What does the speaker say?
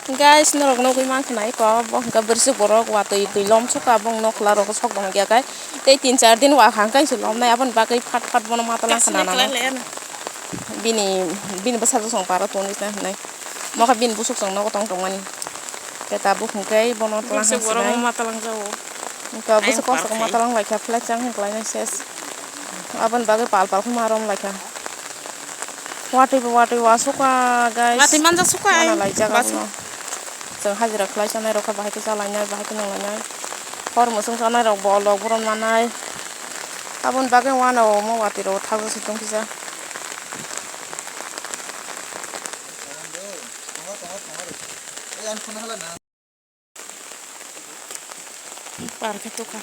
Guys, norok no kui mang khnai ko bo ka Bwrwichwk borok wa tui lom suka bong nok la rok sok dong ya kai tei 3-4 din wa khang kai su lom nai abon bagai phat bono matalang khana na bini besar song para toni ta nai mo ka bin busuk song no tong tong mani keta bu khungkai bono tlang Bwrwichwk borok matalang jawo ka busuk ko sok matalang laikha flat chang hin klai nai ses abon bagai pal khumarom laikha wati wa suka guys wati manja suka ai lai jaga no जों हाजिरा खालाय जानाय रखा बाहायके जालायनाय बाहायके नंलायनाय हर मोसों जानाय रक बलक बरन मानाय आबन बागे वानो मवाति रो थागो सितों किजा पारके तुका